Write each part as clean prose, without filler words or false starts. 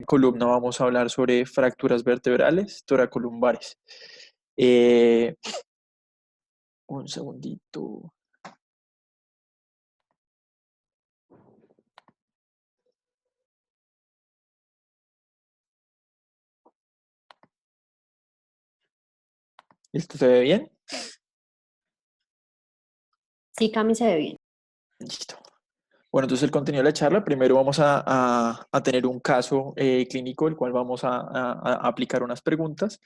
columna vamos a hablar sobre fracturas vertebrales toracolumbares. Eh, un segundito. ¿Esto se ve bien? Sí, Cami se ve bien. Listo. Bueno, entonces el contenido de la charla, primero vamos a tener un caso clínico, el cual vamos a aplicar unas preguntas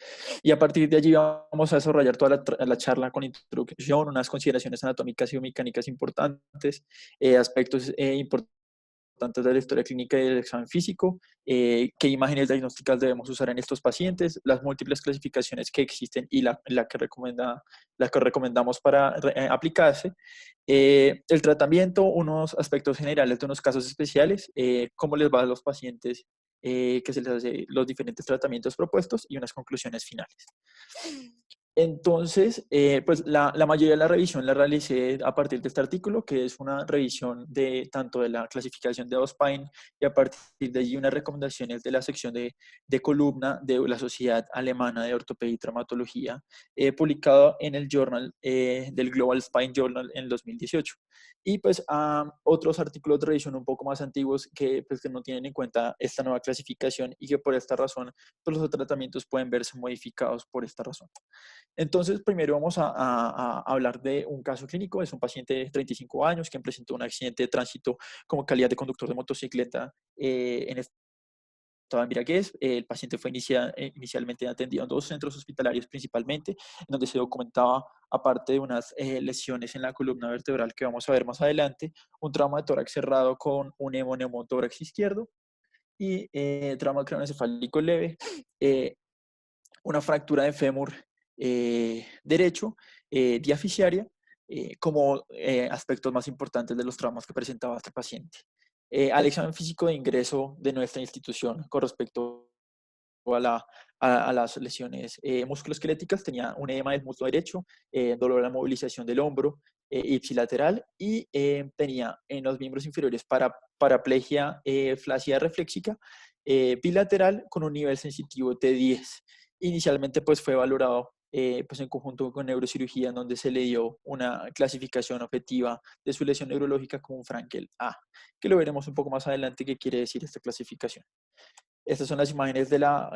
y a partir de allí vamos a desarrollar toda la charla con introducción, unas consideraciones anatómicas y biomecánicas importantes, aspectos importantes de la historia clínica y del examen físico, qué imágenes diagnósticas debemos usar en estos pacientes, las múltiples clasificaciones que existen y la que recomendamos para aplicarse, el tratamiento, unos aspectos generales de unos casos especiales, cómo les va a los pacientes, que se les hace los diferentes tratamientos propuestos y unas conclusiones finales. Entonces, pues la mayoría de la revisión la realicé a partir de este artículo, que es una revisión de tanto de la clasificación de Auspein y a partir de allí unas recomendaciones de la sección de columna de la Sociedad Alemana de Ortopedia y Traumatología, publicado en el journal del Global Spine Journal en 2018. Y pues otros artículos de revisión un poco más antiguos pues, que no tienen en cuenta esta nueva clasificación y que por esta razón pues, los tratamientos pueden verse modificados por esta razón. Entonces, primero vamos a hablar de un caso clínico. Es un paciente de 35 años que presentó un accidente de tránsito como calidad de conductor de motocicleta en estado de embriaguez. El paciente fue inicialmente atendido en dos centros hospitalarios principalmente, en donde se documentaba, aparte de unas lesiones en la columna vertebral que vamos a ver más adelante, un trauma de tórax cerrado con un hemoneumotórax izquierdo y trauma craneoencefálico leve, una fractura de fémur derecho, diaficiaria, como aspectos más importantes de los traumas que presentaba este paciente. Al examen físico de ingreso de nuestra institución con respecto a las lesiones musculoesqueléticas, tenía un edema del muslo derecho, dolor a la movilización del hombro ipsilateral y tenía en los miembros inferiores paraplegia flácida reflexica bilateral con un nivel sensitivo T10. Inicialmente pues fue valorado pues en conjunto con neurocirugía, en donde se le dio una clasificación objetiva de su lesión neurológica como un Frankel A, que lo veremos un poco más adelante qué quiere decir esta clasificación. Estas son las imágenes de la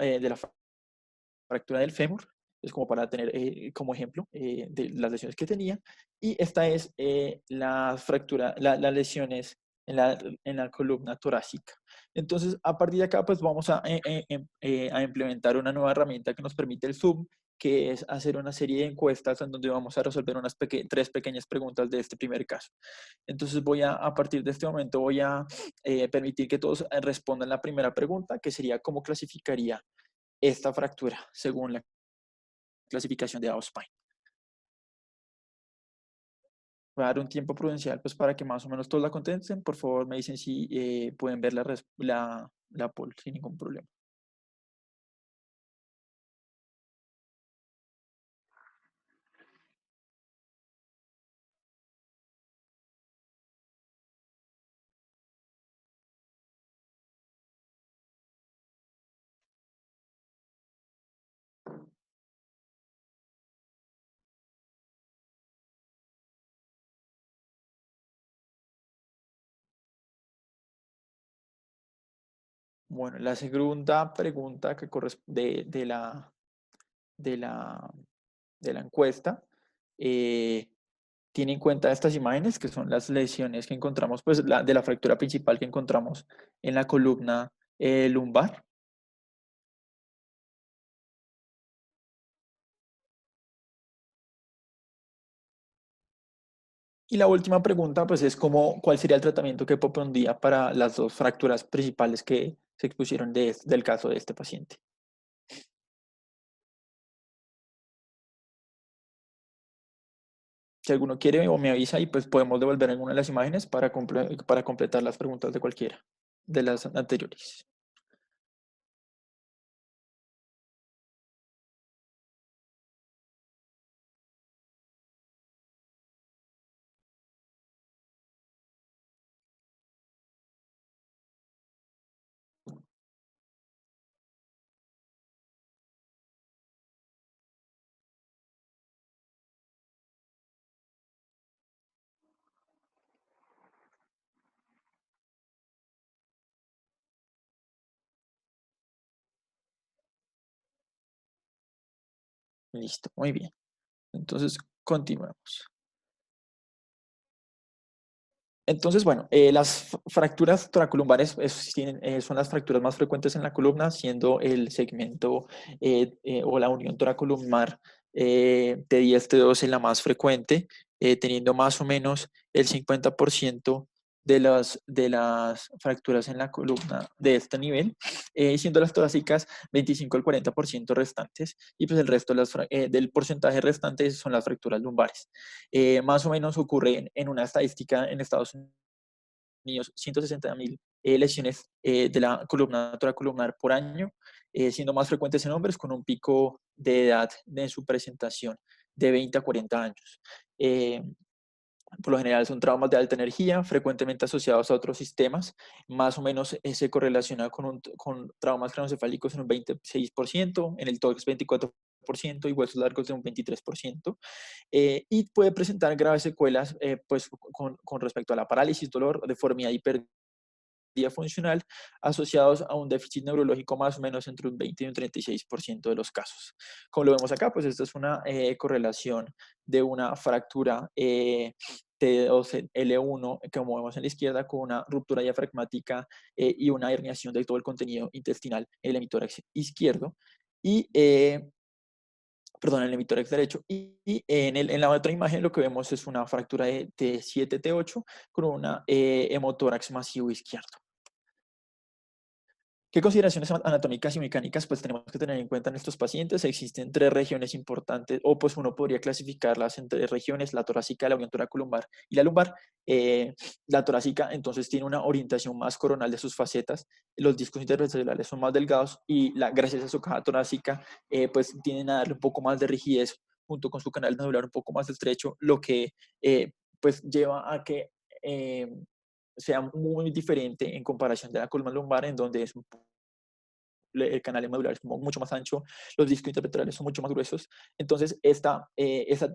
fractura del fémur, es como para tener como ejemplo de las lesiones que tenía. Y esta es la fractura, las lesiones en la columna torácica. Entonces, a partir de acá, pues vamos a implementar una nueva herramienta que nos permite el Zoom, que es hacer una serie de encuestas en donde vamos a resolver tres pequeñas preguntas de este primer caso. Entonces a partir de este momento, voy a permitir que todos respondan la primera pregunta, que sería cómo clasificaría esta fractura según la clasificación de Auspein. Voy a dar un tiempo prudencial pues para que más o menos todos la contesten. Por favor, me dicen si pueden ver la poll sin ningún problema. Bueno, la segunda pregunta que corresponde de la, de la encuesta tiene en cuenta estas imágenes, que son las lesiones que encontramos, pues de la fractura principal que encontramos en la columna lumbar. Y la última pregunta, pues, es cuál sería el tratamiento que propondría para las dos fracturas principales que se expusieron del caso de este paciente. Si alguno quiere o me avisa y pues podemos devolver alguna de las imágenes para completar las preguntas de cualquiera de las anteriores. Listo, muy bien. Entonces, continuemos. Entonces, bueno, las fracturas toracolumbares son las fracturas más frecuentes en la columna, siendo el segmento o la unión toracolumnar T10, T12 la más frecuente, teniendo más o menos el 50% de las fracturas en la columna de este nivel, siendo las torácicas 25 al 40% restantes, y pues el resto del porcentaje restante son las fracturas lumbares. Más o menos ocurre en una estadística en Estados Unidos 160.000 lesiones de la columna toracolumnar por año, siendo más frecuentes en hombres con un pico de edad de su presentación de 20 a 40 años. Eh, por lo general son traumas de alta energía, frecuentemente asociados a otros sistemas. Más o menos se correlaciona con traumas craneoencefálicos en un 26%, en el tórax 24% y huesos largos de un 23%. Y puede presentar graves secuelas pues, con respecto a la parálisis, dolor, deformidad y pérdida funcional asociados a un déficit neurológico más o menos entre un 20 y un 36% de los casos. Como lo vemos acá, pues esta es una correlación de una fractura T12L1, como vemos en la izquierda, con una ruptura diafragmática y una herniación de todo el contenido intestinal en el hemitórax izquierdo. Y perdón, en el hemitórax derecho. Y en la otra imagen lo que vemos es una fractura de T7, T8 con una hemotórax masivo izquierdo. ¿Qué consideraciones anatómicas y mecánicas pues tenemos que tener en cuenta en estos pacientes? Existen tres regiones importantes, o pues uno podría clasificarlas en tres regiones: la torácica, la unión toracolumbar y la lumbar. La torácica entonces tiene una orientación más coronal de sus facetas, los discos intervencionales son más delgados y gracias a su caja torácica pues tienden a darle un poco más de rigidez junto con su canal nodular un poco más estrecho, lo que pues lleva a que eh, sea muy diferente en comparación de la columna lumbar, en donde es el canal medular es mucho más ancho, los discos intervertebrales son mucho más gruesos. Entonces, esta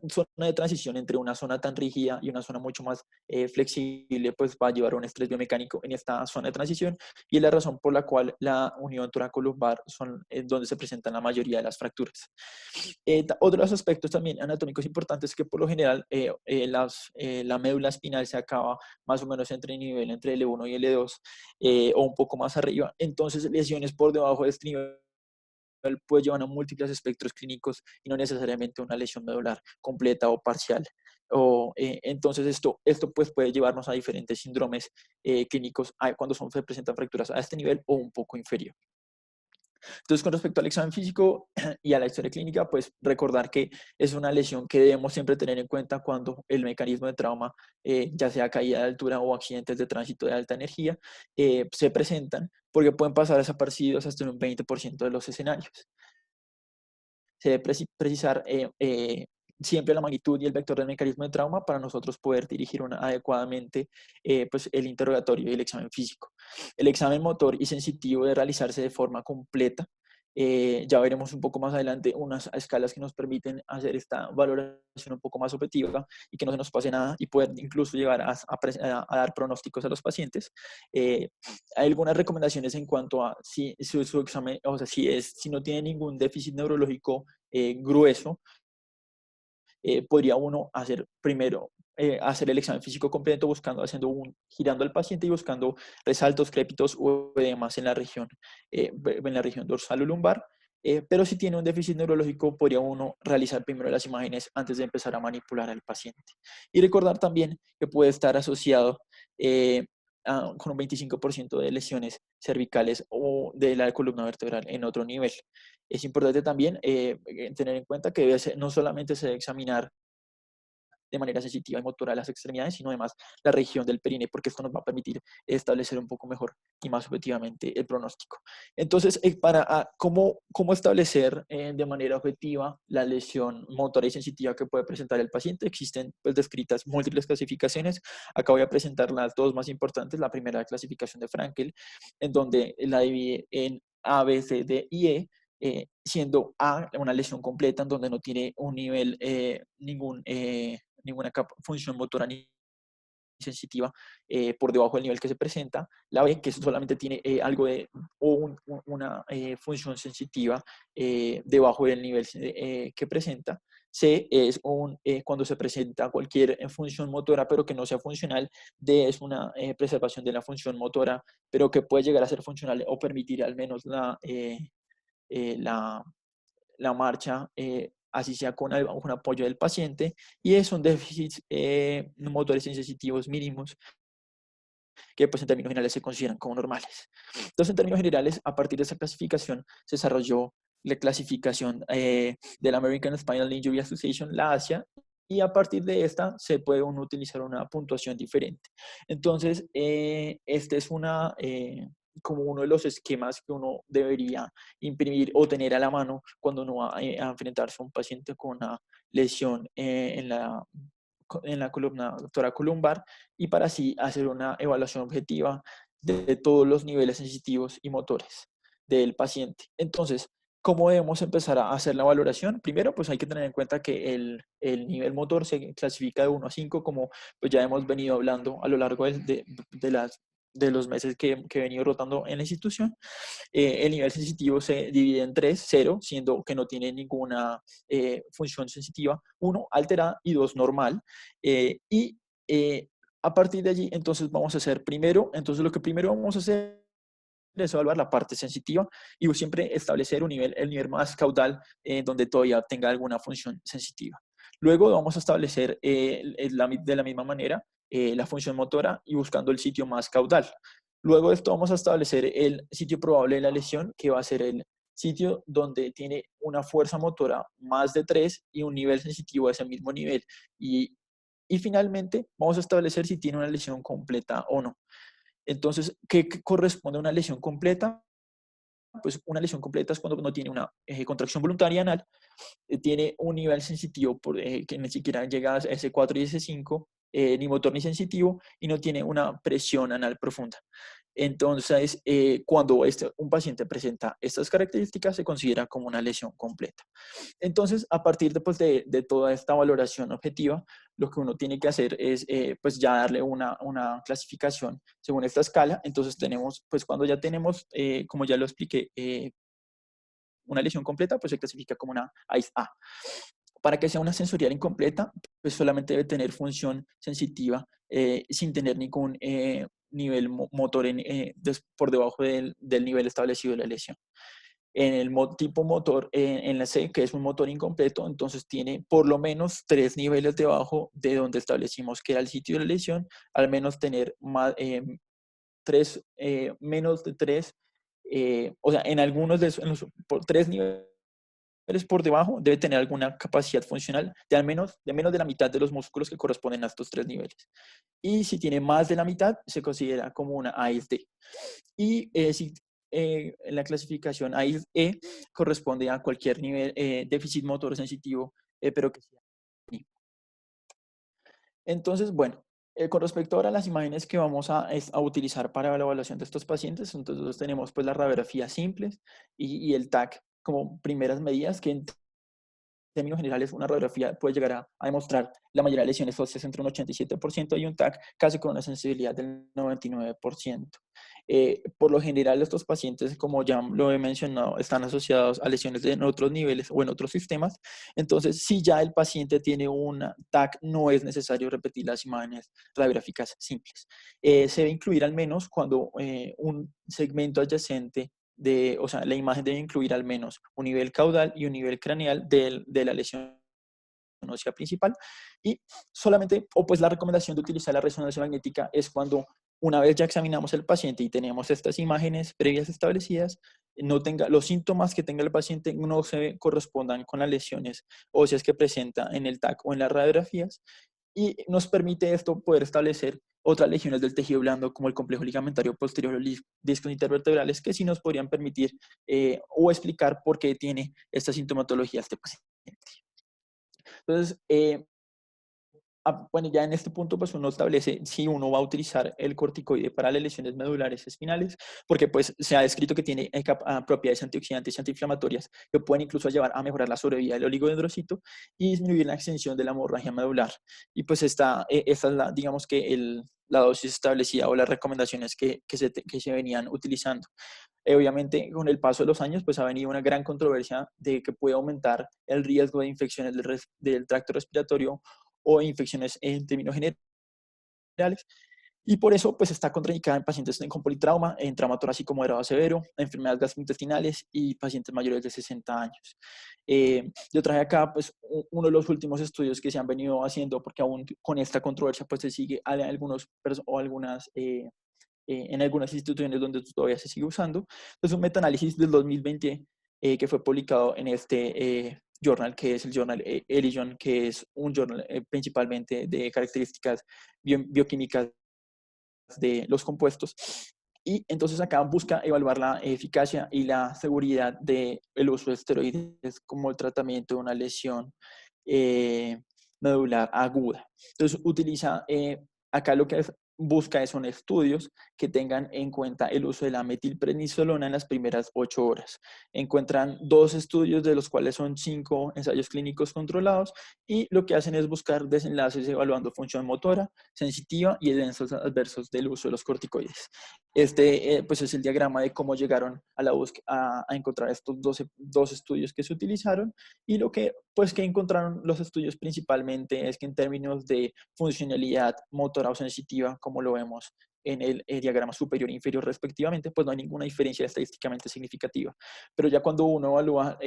zona de transición entre una zona tan rígida y una zona mucho más flexible, pues va a llevar a un estrés biomecánico en esta zona de transición, y es la razón por la cual la unión toracolumbar son donde se presentan la mayoría de las fracturas. Otros aspectos también anatómicos importantes es que por lo general la médula espinal se acaba más o menos entre el nivel entre L1 y L2 o un poco más arriba. Entonces, lesiones por debajo de este nivel puede llevar a múltiples espectros clínicos y no necesariamente una lesión medular completa o parcial. Entonces, esto pues, puede llevarnos a diferentes síndromes clínicos cuando se presentan fracturas a este nivel o un poco inferior. Entonces, con respecto al examen físico y a la historia clínica, pues recordar que es una lesión que debemos siempre tener en cuenta cuando el mecanismo de trauma, ya sea caída de altura o accidentes de tránsito de alta energía, se presentan, porque pueden pasar desapercibidos hasta en un 20% de los escenarios. Se debe precisar siempre la magnitud y el vector del mecanismo de trauma para nosotros poder dirigir adecuadamente pues el interrogatorio y el examen físico. El examen motor y sensitivo debe realizarse de forma completa. Ya veremos un poco más adelante unas escalas que nos permiten hacer esta valoración un poco más objetiva y que no se nos pase nada y poder incluso llegar a dar pronósticos a los pacientes. Hay algunas recomendaciones en cuanto a si su examen, o sea, si no tiene ningún déficit neurológico grueso, podría uno hacer primero hacer el examen físico completo girando al paciente y buscando resaltos, crépitos o edemas en la región dorsal o lumbar. Pero si tiene un déficit neurológico, podría uno realizar primero las imágenes antes de empezar a manipular al paciente. Y recordar también que puede estar asociado con un 25% de lesiones cervicales o de la columna vertebral en otro nivel. Es importante también tener en cuenta que no solamente se debe examinar de manera sensitiva y motora las extremidades, sino además la región del perine, porque esto nos va a permitir establecer un poco mejor y más objetivamente el pronóstico. Entonces, ¿cómo establecer de manera objetiva la lesión motora y sensitiva que puede presentar el paciente? Existen pues, descritas múltiples clasificaciones. Acá voy a presentar las dos más importantes. La primera, la clasificación de Frankel, en donde la divide en A, B, C, D y E, siendo A una lesión completa en donde no tiene un nivel, ninguna función motora ni sensitiva por debajo del nivel que se presenta. La B, que solamente tiene algo de una función sensitiva debajo del nivel que presenta. C es cuando se presenta cualquier función motora pero que no sea funcional. D es una preservación de la función motora pero que puede llegar a ser funcional o permitir al menos la, la marcha, así sea con algún apoyo del paciente. Y son déficits motores sensitivos mínimos que pues en términos generales se consideran como normales. Entonces, en términos generales, a partir de esa clasificación se desarrolló la clasificación de la American Spinal Injury Association, la ASIA, y a partir de esta se puede uno utilizar una puntuación diferente. Entonces, este es como uno de los esquemas que uno debería imprimir o tener a la mano cuando uno va a enfrentarse a un paciente con una lesión en la columna toracolumbar y para así hacer una evaluación objetiva de todos los niveles sensitivos y motores del paciente. Entonces, ¿cómo debemos empezar a hacer la valoración? Primero, pues hay que tener en cuenta que el nivel motor se clasifica de 1 a 5, como pues ya hemos venido hablando a lo largo de los meses que he venido rotando en la institución. El nivel sensitivo se divide en 3, 0, siendo que no tiene ninguna función sensitiva, 1 alterada y 2 normal. Y a partir de allí, entonces vamos a hacer primero, entonces lo que primero vamos a hacer es evaluar la parte sensitiva y siempre establecer el nivel más caudal donde todavía tenga alguna función sensitiva. Luego vamos a establecer de la misma manera la función motora y buscando el sitio más caudal. Luego de esto vamos a establecer el sitio probable de la lesión, que va a ser el sitio donde tiene una fuerza motora más de 3 y un nivel sensitivo de ese mismo nivel. Y finalmente vamos a establecer si tiene una lesión completa o no. Entonces, ¿qué corresponde a una lesión completa? Pues una lesión completa es cuando no tiene una contracción voluntaria anal, tiene un nivel sensitivo que ni siquiera llega a S4 y S5, ni motor ni sensitivo, y no tiene una presión anal profunda. Entonces, cuando un paciente presenta estas características, se considera como una lesión completa. Entonces, a partir de toda esta valoración objetiva, lo que uno tiene que hacer es pues ya darle una clasificación según esta escala. Entonces tenemos, pues cuando ya tenemos, como ya lo expliqué, una lesión completa, pues se clasifica como una AIS A. Para que sea una sensorial incompleta, pues solamente debe tener función sensitiva sin tener ningún nivel motor por debajo del nivel establecido de la lesión. En el tipo motor, en la C, que es un motor incompleto, entonces tiene por lo menos 3 niveles debajo de donde establecimos que era el sitio de la lesión, al menos tener menos de 3, o sea, en algunos por 3 niveles por debajo debe tener alguna capacidad funcional de menos de la mitad de los músculos que corresponden a estos 3 niveles. Y si tiene más de la mitad, se considera como una AIS-D. Y si en la clasificación AIS-E corresponde a cualquier nivel déficit motor sensitivo, pero que sea mínimo. Entonces, bueno, con respecto ahora a las imágenes que vamos a utilizar para la evaluación de estos pacientes, entonces tenemos pues las radiografías simples y el TAC como primeras medidas, que en términos generales una radiografía puede llegar a demostrar la mayoría de lesiones óseas entre un 87% y un TAC casi con una sensibilidad del 99%. Por lo general estos pacientes, como ya lo he mencionado, están asociados a lesiones en otros niveles o en otros sistemas. Entonces, si ya el paciente tiene una TAC, no es necesario repetir las imágenes radiográficas simples. Se debe incluir al menos cuando un segmento adyacente o sea, la imagen debe incluir al menos un nivel caudal y un nivel craneal de la lesión ósea principal. Y solamente, o pues la recomendación de utilizar la resonancia magnética es cuando una vez ya examinamos el paciente y tenemos estas imágenes previas establecidas, los síntomas que tenga el paciente no se correspondan con las lesiones óseas que presenta en el TAC o en las radiografías, y nos permite esto poder establecer otras lesiones del tejido blando como el complejo ligamentario posterior o discos intervertebrales que sí nos podrían permitir o explicar por qué tiene esta sintomatología este paciente. Entonces, Bueno, ya en este punto, pues uno establece si uno va a utilizar el corticoide para las lesiones medulares espinales, porque pues se ha descrito que tiene propiedades antioxidantes y antiinflamatorias que pueden incluso llevar a mejorar la sobrevida del oligodendrocito y disminuir la extensión de la hemorragia medular. Y pues esta es la, digamos que la dosis establecida o las recomendaciones que se venían utilizando. Obviamente, con el paso de los años, pues ha venido una gran controversia de que puede aumentar el riesgo de infecciones del tracto respiratorio o infecciones en términos generales. Y por eso, pues está contraindicada en pacientes con politrauma, en trauma torácico moderado a severo, enfermedades gastrointestinales y pacientes mayores de 60 años. Yo traje acá, pues, uno de los últimos estudios que se han venido haciendo, porque aún con esta controversia, pues se sigue en algunas instituciones donde todavía se sigue usando. Es un metaanálisis del 2020 que fue publicado en este journal, que es el journal Ellison, que es un journal principalmente de características bioquímicas de los compuestos. Y entonces acá busca evaluar la eficacia y la seguridad del uso de esteroides como el tratamiento de una lesión medular aguda. Entonces utiliza, acá lo que son estudios que tengan en cuenta el uso de la metilprednisolona en las primeras 8 horas. Encuentran 2 estudios, de los cuales son 5 ensayos clínicos controlados, y lo que hacen es buscar desenlaces evaluando función motora, sensitiva y eventos adversos del uso de los corticoides. Pues es el diagrama de cómo llegaron a a encontrar estos 12 estudios que se utilizaron, y lo que, pues, que encontraron los estudios principalmente es que en términos de funcionalidad motora o sensitiva, como lo vemos en el diagrama superior e inferior respectivamente, pues no hay ninguna diferencia estadísticamente significativa. Pero ya cuando uno evalúa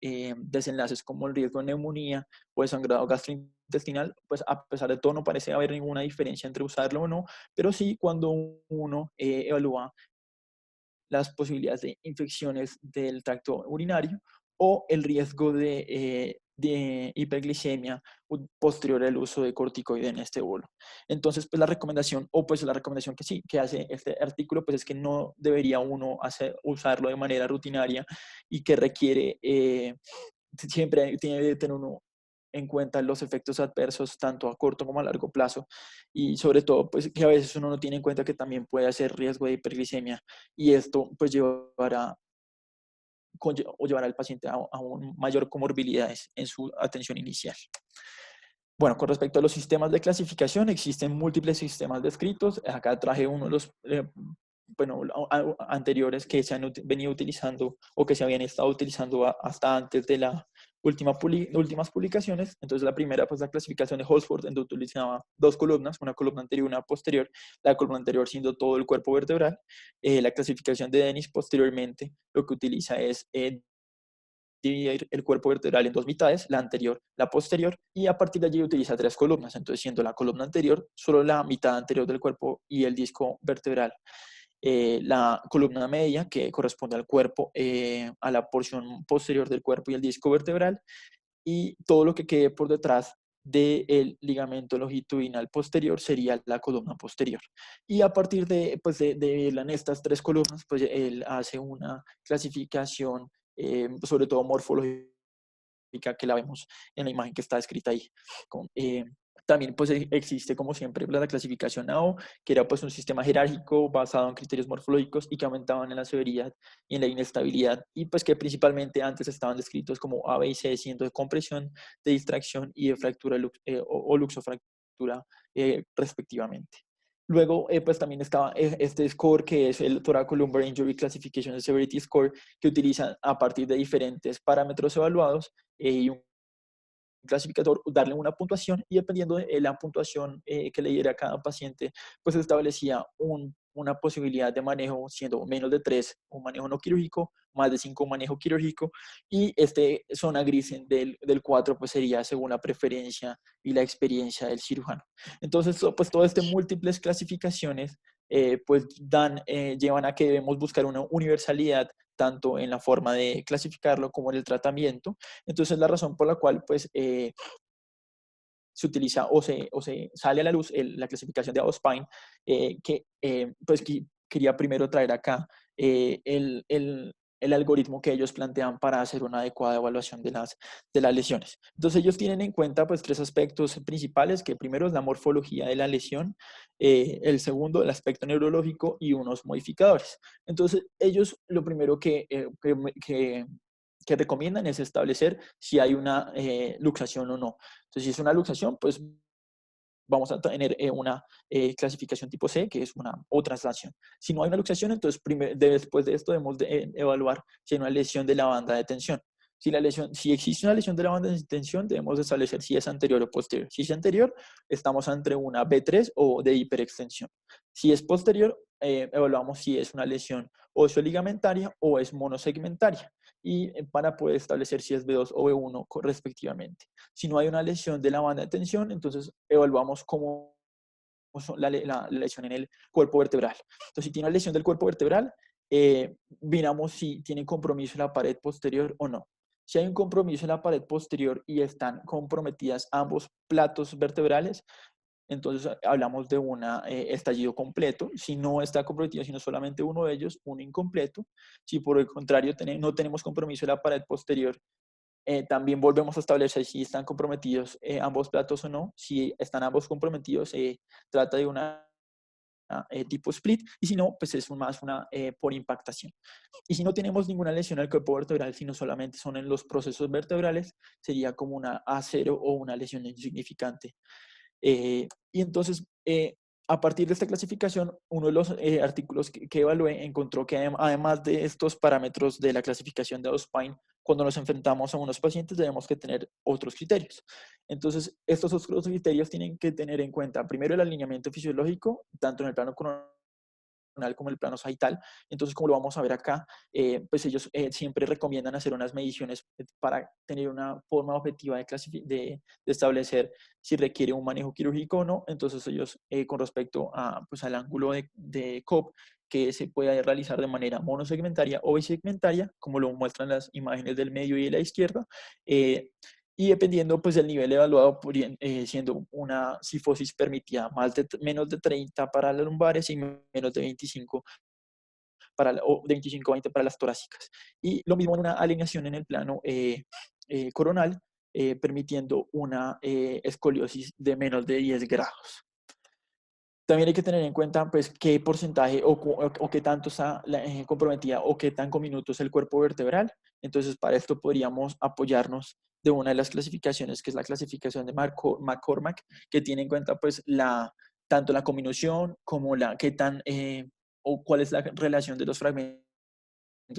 desenlaces como el riesgo de neumonía o de sangrado gastrointestinal, pues a pesar de todo no parece haber ninguna diferencia entre usarlo o no, pero sí cuando uno evalúa las posibilidades de infecciones del tracto urinario o el riesgo de hiperglicemia posterior al uso de corticoide en este bolo. Entonces, pues la recomendación, o pues la recomendación que sí, que hace este artículo, pues es que no debería uno usarlo de manera rutinaria, y que requiere, siempre tiene que tener uno en cuenta los efectos adversos tanto a corto como a largo plazo, y sobre todo pues que a veces uno no tiene en cuenta que también puede hacer riesgo de hiperglicemia, y esto pues llevará al paciente a un mayor comorbilidades en su atención inicial. Bueno, con respecto a los sistemas de clasificación, existen múltiples sistemas descritos. Acá traje uno de los bueno, anteriores que se han venido utilizando o que se habían estado utilizando hasta antes de las últimas publicaciones. Entonces, la primera, pues la clasificación de Holsworth, en donde utilizaba 2 columnas, una columna anterior y una posterior, la columna anterior siendo todo el cuerpo vertebral. La clasificación de Dennis, posteriormente, lo que utiliza es dividir el cuerpo vertebral en 2 mitades, la anterior, la posterior, y a partir de allí utiliza 3 columnas, entonces siendo la columna anterior solo la mitad anterior del cuerpo y el disco vertebral. La columna media, que corresponde al cuerpo, a la porción posterior del cuerpo y el disco vertebral, y todo lo que quede por detrás del ligamento longitudinal posterior sería la columna posterior. Y a partir pues en estas 3 columnas, pues él hace una clasificación, sobre todo morfológica, que la vemos en la imagen que está escrita ahí. También pues existe, como siempre, la clasificación AO, que era pues un sistema jerárquico basado en criterios morfológicos y que aumentaban en la severidad y en la inestabilidad, y pues que principalmente antes estaban descritos como A, B y C, siendo de compresión, de distracción y de fractura o luxofractura respectivamente. Luego, pues también estaba este score, que es el Thoracolumbar Injury Classification and Severity Score, que utiliza a partir de diferentes parámetros evaluados y un clasificador, darle una puntuación, y dependiendo de la puntuación que le diera a cada paciente, pues establecía una posibilidad de manejo, siendo menos de 3 un manejo no quirúrgico, más de 5 un manejo quirúrgico, y zona gris del 4 pues sería según la preferencia y la experiencia del cirujano. Entonces, pues todas estas múltiples clasificaciones pues llevan a que debemos buscar una universalidad tanto en la forma de clasificarlo como en el tratamiento. Entonces, la razón por la cual pues se utiliza o se sale a la luz la clasificación de Auspein, pues quería primero traer acá el algoritmo que ellos plantean para hacer una adecuada evaluación de las lesiones. Entonces ellos tienen en cuenta pues tres aspectos principales, que primero es la morfología de la lesión, el segundo el aspecto neurológico y unos modificadores. Entonces ellos lo primero que recomiendan es establecer si hay una luxación o no. Entonces si es una luxación, pues vamos a tener una clasificación tipo C, que es una o traslación. Si no hay una luxación, entonces después de esto debemos evaluar si hay una lesión de la banda de tensión. Si existe una lesión de la banda de tensión, debemos establecer si es anterior o posterior. Si es anterior, estamos entre una B3 o de hiperextensión. Si es posterior, evaluamos si es una lesión osteoligamentaria o es monosegmentaria, y para poder establecer si es B2 o B1 respectivamente. Si no hay una lesión de la banda de tensión, entonces evaluamos cómo la lesión en el cuerpo vertebral. Entonces, si tiene una lesión del cuerpo vertebral, miramos si tiene compromiso en la pared posterior o no. Si hay un compromiso en la pared posterior y están comprometidas ambos platos vertebrales, entonces hablamos de un estallido completo. Si no está comprometido, sino solamente uno de ellos, un incompleto. Si por el contrario no tenemos compromiso en la pared posterior, también volvemos a establecer si están comprometidos ambos platos o no. Si están ambos comprometidos, se trata de una tipo split, y si no, pues es más una por impactación. Y si no tenemos ninguna lesión al cuerpo vertebral, sino solamente son en los procesos vertebrales, sería como una A0 o una lesión insignificante. Y entonces, a partir de esta clasificación, uno de los artículos que evalué encontró que además de estos parámetros de la clasificación de Ospine, cuando nos enfrentamos a unos pacientes debemos que tener otros criterios. Entonces, estos otros criterios tienen que tener en cuenta primero el alineamiento fisiológico, tanto en el plano coronal como el plano sagital. Entonces, como lo vamos a ver acá, pues ellos siempre recomiendan hacer unas mediciones para tener una forma objetiva de establecer si requiere un manejo quirúrgico o no. Entonces ellos, con respecto pues, al ángulo de COP, que se puede realizar de manera monosegmentaria o bisegmentaria, como lo muestran las imágenes del medio y de la izquierda, y dependiendo pues del nivel evaluado, siendo una cifosis permitida menos de 30 para las lumbares y menos de 25 o de 25 a 20 para las torácicas. Y lo mismo en una alineación en el plano coronal, permitiendo una escoliosis de menos de 10 grados. También hay que tener en cuenta pues, qué porcentaje o qué tanto está comprometida o qué tan minutos el cuerpo vertebral. Entonces, para esto podríamos apoyarnos de una de las clasificaciones, que es la clasificación de McCormack, que tiene en cuenta pues, tanto la cominución como qué tan, o cuál es la relación de los fragmentos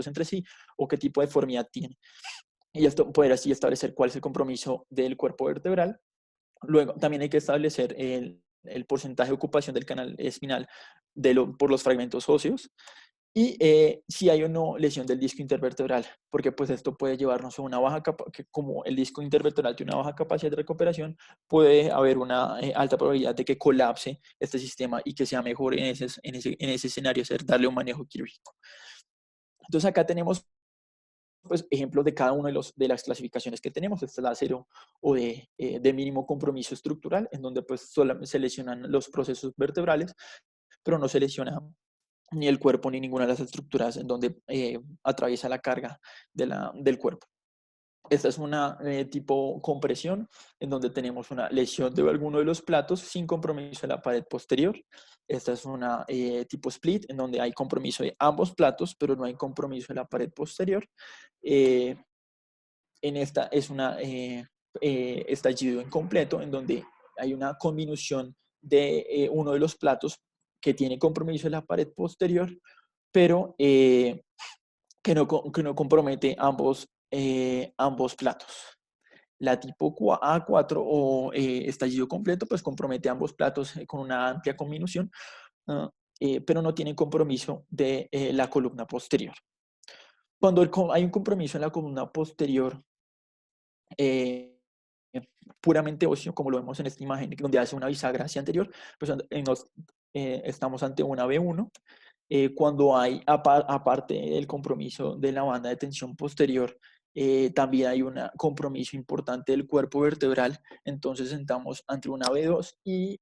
entre sí o qué tipo de deformidad tiene. Y esto poder así establecer cuál es el compromiso del cuerpo vertebral. Luego, también hay que establecer el porcentaje de ocupación del canal espinal por los fragmentos óseos, y si hay o no lesión del disco intervertebral, porque pues esto puede llevarnos a una baja capacidad, como el disco intervertebral tiene una baja capacidad de recuperación, puede haber una alta probabilidad de que colapse este sistema y que sea mejor en ese escenario darle un manejo quirúrgico. Entonces acá tenemos pues, ejemplos de cada una de las clasificaciones que tenemos. Esta es la A0 o de mínimo compromiso estructural, en donde pues solamente se lesionan los procesos vertebrales, pero no se lesiona ni el cuerpo ni ninguna de las estructuras en donde atraviesa la carga del cuerpo. Esta es una tipo compresión, en donde tenemos una lesión de alguno de los platos sin compromiso en la pared posterior. Esta es una tipo split, en donde hay compromiso de ambos platos, pero no hay compromiso en la pared posterior. En esta es una estallido incompleto, en donde hay una conminución de uno de los platos que tiene compromiso en la pared posterior, pero que no compromete ambos platos. La tipo A4 o estallido completo, pues compromete ambos platos con una amplia conminución, pero no tiene compromiso de la columna posterior. Cuando hay un compromiso en la columna posterior, eh, puramente óseo, como lo vemos en esta imagen, donde hace una bisagra hacia anterior, pues estamos ante una B1. Cuando hay, aparte del compromiso de la banda de tensión posterior, también hay un compromiso importante del cuerpo vertebral, entonces estamos ante una B2 y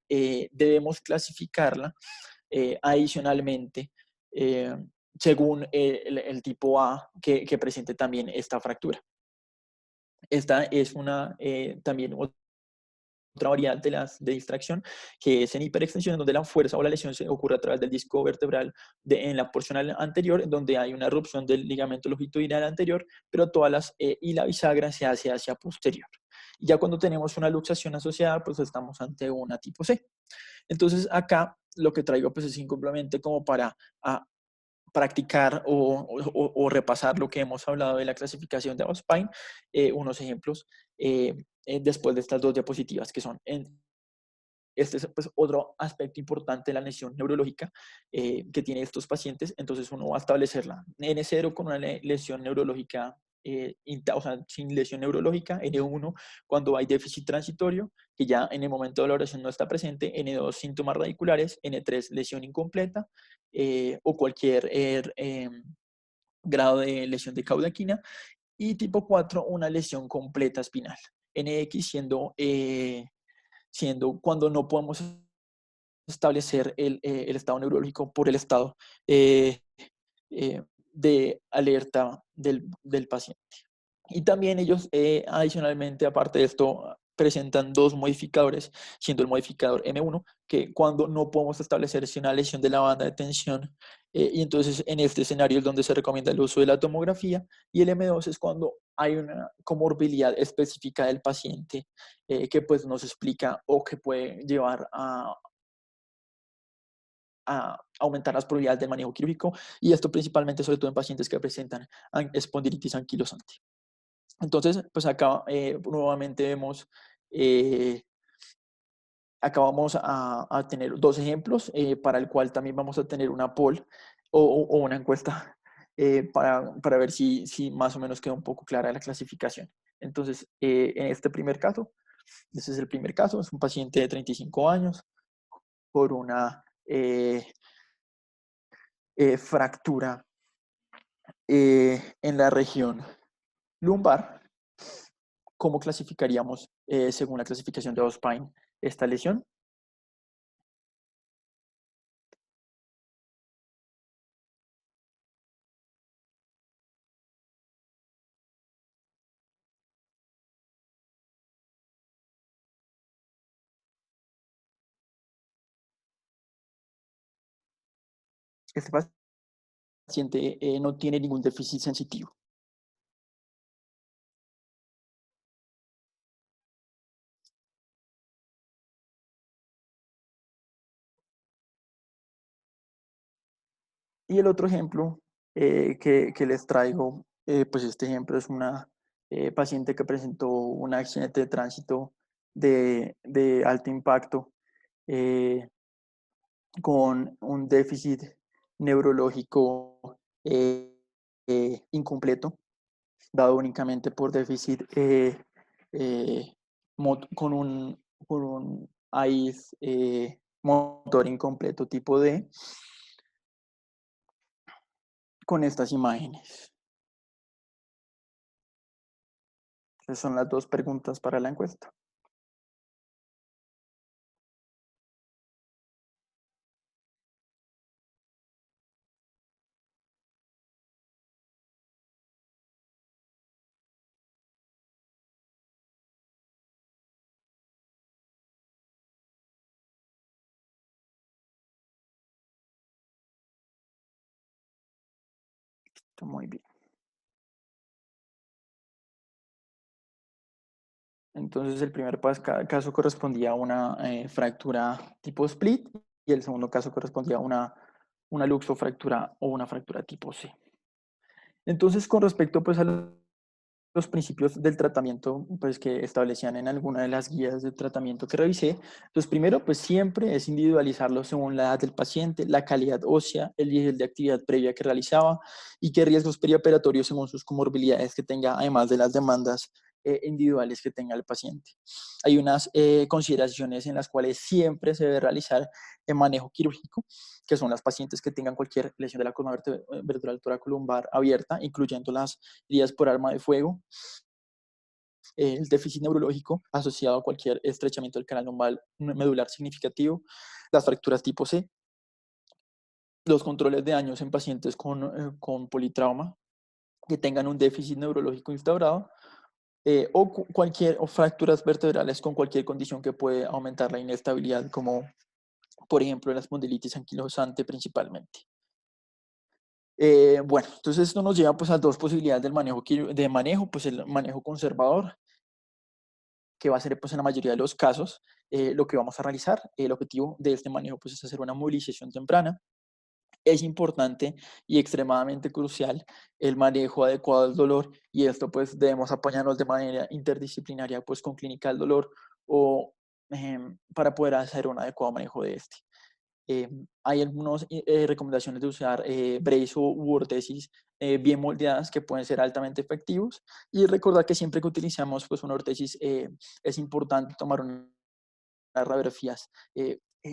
debemos clasificarla adicionalmente según el tipo A que presente también esta fractura. Esta es una también otra variedad de distracción, que es en hiperextensión, donde la fuerza o la lesión se ocurre a través del disco vertebral en la porción anterior, donde hay una erupción del ligamento longitudinal anterior, pero y la bisagra se hace hacia posterior. Y ya cuando tenemos una luxación asociada, pues estamos ante una tipo C. Entonces acá lo que traigo pues es simplemente como para practicar o repasar lo que hemos hablado de la clasificación de Auspein, unos ejemplos después de estas dos diapositivas que son este es pues, otro aspecto importante de la lesión neurológica que tienen estos pacientes. Entonces uno va a establecer la N0 con una lesión neurológica, o sea, sin lesión neurológica, N1 cuando hay déficit transitorio, que ya en el momento de la oración no está presente, N2 síntomas radiculares, N3 lesión incompleta o cualquier grado de lesión de caudaquina, y tipo 4 una lesión completa espinal. NX siendo cuando no podemos establecer el estado neurológico por el estado eh, de alerta del paciente. Y también ellos, adicionalmente, aparte de esto, presentan dos modificadores, siendo el modificador M1, que cuando no podemos establecer si una lesión de la banda de tensión, y entonces en este escenario es donde se recomienda el uso de la tomografía, y el M2 es cuando hay una comorbilidad específica del paciente que pues nos explica o que puede llevar a aumentar las probabilidades del manejo quirúrgico, y esto principalmente sobre todo en pacientes que presentan espondilitis anquilosante. Entonces, pues acá nuevamente vemos, acá vamos a tener dos ejemplos para el cual también vamos a tener una poll o una encuesta para ver si más o menos queda un poco clara la clasificación. Entonces, en este primer caso, este es el primer caso, es un paciente de 35 años por una fractura en la región lumbar. ¿Cómo clasificaríamos, según la clasificación de Ospine, esta lesión? Este paciente no tiene ningún déficit sensitivo. Y el otro ejemplo que les traigo, pues este ejemplo es una paciente que presentó un accidente de tránsito de alto impacto eh, con un déficit neurológico incompleto, dado únicamente por déficit eh, con un AIS motor incompleto tipo D, con estas imágenes. Esas son las dos preguntas para la encuesta. Muy bien. Entonces, el primer caso correspondía a una fractura tipo split y el segundo caso correspondía a una luxofractura o una fractura tipo C. Entonces, con respecto pues, a los principios del tratamiento pues, que establecían en alguna de las guías de tratamiento que revisé, pues primero, pues siempre es individualizarlo según la edad del paciente, la calidad ósea, el nivel de actividad previa que realizaba y qué riesgos perioperatorios según sus comorbilidades que tenga, además de las demandas individuales que tenga el paciente. Hay unas consideraciones en las cuales siempre se debe realizar el manejo quirúrgico, que son las pacientes que tengan cualquier lesión de la columna vertebral toracolumbar abierta, incluyendo las heridas por arma de fuego, el déficit neurológico asociado a cualquier estrechamiento del canal lumbar medular significativo, las fracturas tipo C, los controles de daños en pacientes con politrauma que tengan un déficit neurológico instaurado o fracturas vertebrales con cualquier condición que puede aumentar la inestabilidad, como por ejemplo la espondilitis anquilosante principalmente. Bueno, entonces esto nos lleva pues a dos posibilidades de manejo, pues el manejo conservador, que va a ser pues en la mayoría de los casos lo que vamos a realizar. El objetivo de este manejo pues es hacer una movilización temprana. Es importante y extremadamente crucial el manejo adecuado del dolor, y esto pues debemos apoyarnos de manera interdisciplinaria pues con clínica del dolor o para poder hacer un adecuado manejo de este. Hay algunas recomendaciones de usar brace u ortesis bien moldeadas que pueden ser altamente efectivos, y recordar que siempre que utilizamos pues una ortesis es importante tomar unas radiografías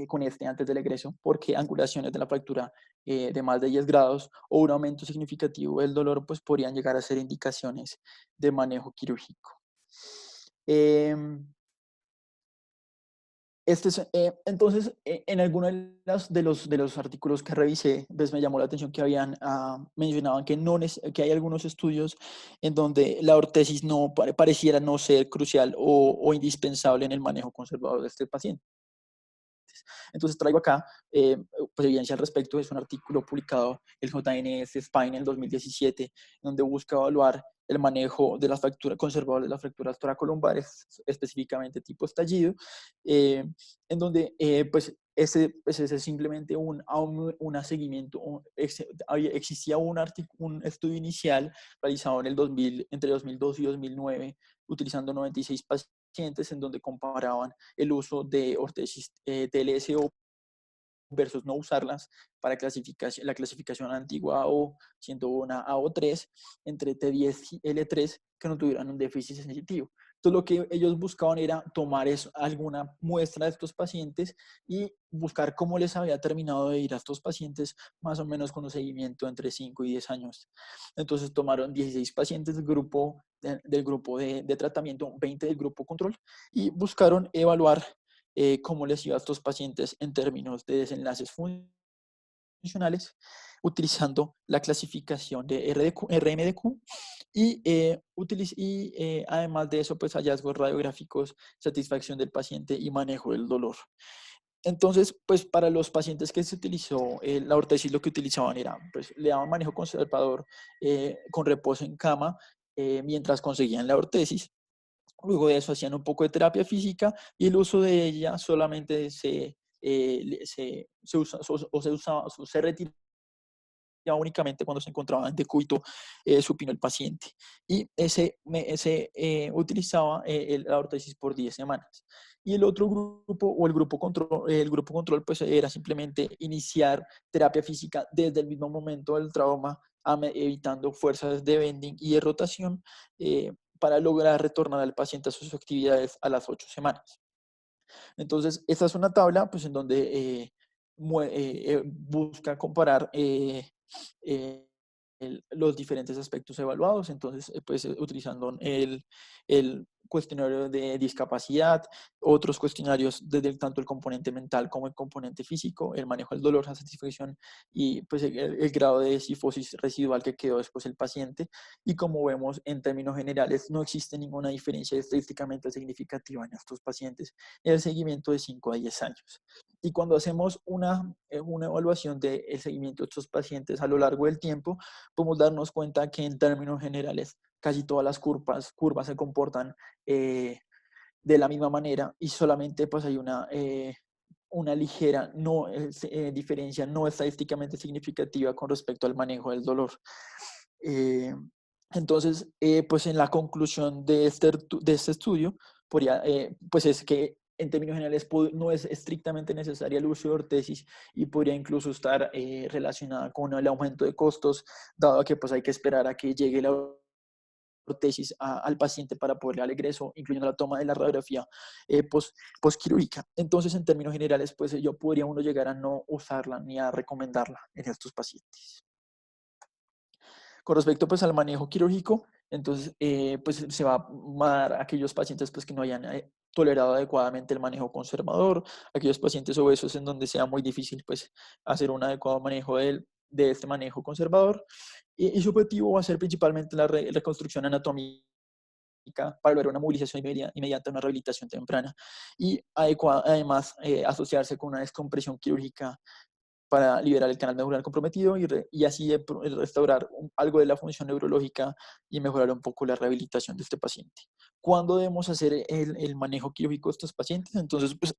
con este antes del egreso, porque angulaciones de la fractura de más de 10 grados o un aumento significativo del dolor pues podrían llegar a ser indicaciones de manejo quirúrgico. Em, entonces, en algunos de los artículos que revisé, pues me llamó la atención que mencionaban que, que hay algunos estudios en donde la ortesis no pareciera no ser crucial o indispensable en el manejo conservador de este paciente. Entonces traigo acá pues evidencia al respecto. Es un artículo publicado el JNS Spine en 2017, donde busca evaluar el manejo de la fractura conservador de las fracturas toracolumbares, específicamente tipo estallido, en donde ese es simplemente un seguimiento. Existía un estudio inicial realizado entre 2002 y 2009, utilizando 96 pacientes, en donde comparaban el uso de ortesis TLSO versus no usarlas para la clasificación antigua o 101 AO3 entre T10 y L3 que no tuvieran un déficit sensitivo. Entonces lo que ellos buscaban era tomar alguna muestra de estos pacientes y buscar cómo les había terminado de ir a estos pacientes más o menos con un seguimiento entre 5 y 10 años. Entonces tomaron 16 pacientes del grupo de tratamiento, 20 del grupo control, y buscaron evaluar cómo les iba a estos pacientes en términos de desenlaces funcionales, utilizando la clasificación de RMDQ y además de eso, pues hallazgos radiográficos, satisfacción del paciente y manejo del dolor. Entonces, pues para los pacientes que se utilizó la ortesis, lo que utilizaban era, pues le daban manejo conservador con reposo en cama mientras conseguían la ortesis. Luego de eso hacían un poco de terapia física, y el uso de ella solamente se retiraba únicamente cuando se encontraba en decúbito supino el paciente. Y utilizaba la ortesis por 10 semanas. Y el otro grupo, o el grupo control, pues era simplemente iniciar terapia física desde el mismo momento del trauma, evitando fuerzas de bending y de rotación, para lograr retornar al paciente a sus actividades a las 8 semanas. Entonces, esta es una tabla pues, en donde busca comparar los diferentes aspectos evaluados. Entonces, pues utilizando el cuestionario de discapacidad, otros cuestionarios desde tanto el componente mental como el componente físico, el manejo del dolor, la satisfacción y pues el grado de cifosis residual que quedó después el paciente. Y como vemos, en términos generales, no existe ninguna diferencia estadísticamente significativa en estos pacientes en el seguimiento de 5 a 10 años. Y cuando hacemos una evaluación del seguimiento de estos pacientes a lo largo del tiempo, podemos darnos cuenta que en términos generales casi todas las curvas se comportan de la misma manera, y solamente pues hay una ligera diferencia no estadísticamente significativa con respecto al manejo del dolor. Entonces, pues en la conclusión de este estudio, pues es que en términos generales no es estrictamente necesaria el uso de ortesis, y podría incluso estar relacionada con el aumento de costos, dado que pues hay que esperar a que llegue la ortesis al paciente para poder dar el egreso, incluyendo la toma de la radiografía postquirúrgica. Entonces, en términos generales, pues yo podría uno llegar a no usarla ni a recomendarla en estos pacientes. Con respecto pues al manejo quirúrgico, entonces pues se va a dar a aquellos pacientes pues que no hayan tolerado adecuadamente el manejo conservador, aquellos pacientes obesos en donde sea muy difícil pues hacer un adecuado manejo de este manejo conservador. Y su objetivo va a ser principalmente la reconstrucción anatómica para lograr una movilización inmediata, una rehabilitación temprana y además asociarse con una descompresión quirúrgica para liberar el canal medular comprometido y así restaurar algo de la función neurológica y mejorar un poco la rehabilitación de este paciente. ¿Cuándo debemos hacer el manejo quirúrgico de estos pacientes? Entonces, pues,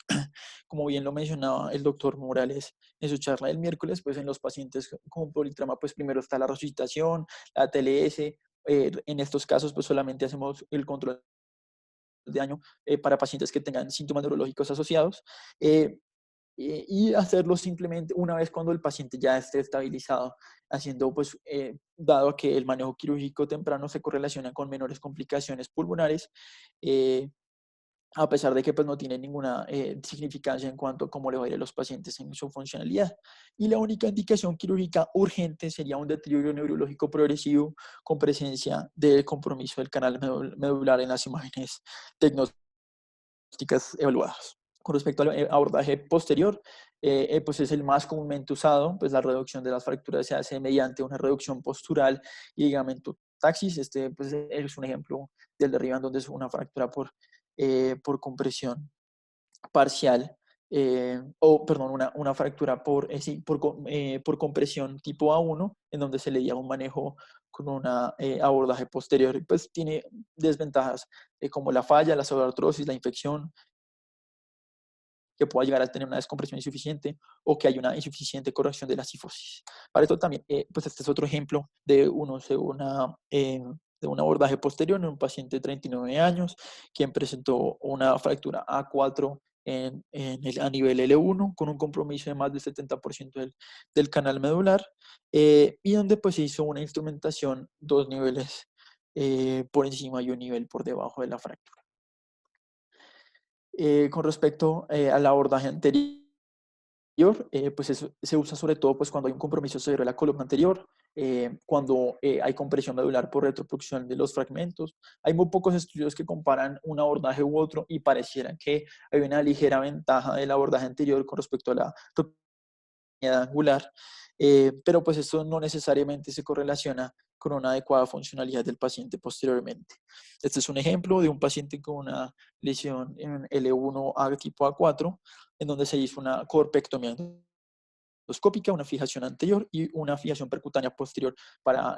como bien lo mencionaba el doctor Morales en su charla del miércoles, pues en los pacientes con politrama, pues primero está la resucitación, la TLS. En estos casos, pues solamente hacemos el control de daño para pacientes que tengan síntomas neurológicos asociados. Y hacerlo simplemente una vez cuando el paciente ya esté estabilizado, haciendo pues, dado que el manejo quirúrgico temprano se correlaciona con menores complicaciones pulmonares, eh, a pesar de que pues, no tiene ninguna significancia en cuanto a cómo le va a ir a los pacientes en su funcionalidad. Y la única indicación quirúrgica urgente sería un deterioro neurológico progresivo con presencia de compromiso del canal medular en las imágenes diagnósticas evaluadas. Con respecto al abordaje posterior, pues es el más comúnmente usado, pues la reducción de las fracturas se hace mediante una reducción postural y ligamento-taxis. Este pues, es un ejemplo del de arriba, en donde es una fractura por compresión parcial, o perdón, una fractura sí, por compresión tipo A1, en donde se le lleva un manejo con un abordaje posterior. Pues tiene desventajas como la falla, la pseudoartrosis, la infección, que pueda llegar a tener una descompresión insuficiente o que haya una insuficiente corrección de la cifosis. Para esto también, pues este es otro ejemplo de un abordaje posterior en un paciente de 39 años, quien presentó una fractura A4 a nivel L1 con un compromiso de más del 70% del canal medular, y donde pues se hizo una instrumentación 2 niveles por encima y un nivel por debajo de la fractura. Con respecto al abordaje anterior, pues eso se usa sobre todo pues, cuando hay un compromiso severo de la columna anterior, cuando hay compresión medular por retroproducción de los fragmentos. Hay muy pocos estudios que comparan un abordaje u otro y parecieran que hay una ligera ventaja del abordaje anterior con respecto a la angular, pero pues esto no necesariamente se correlaciona con una adecuada funcionalidad del paciente posteriormente. Este es un ejemplo de un paciente con una lesión en L1 a tipo A4, en donde se hizo una corpectomía endoscópica, una fijación anterior y una fijación percutánea posterior para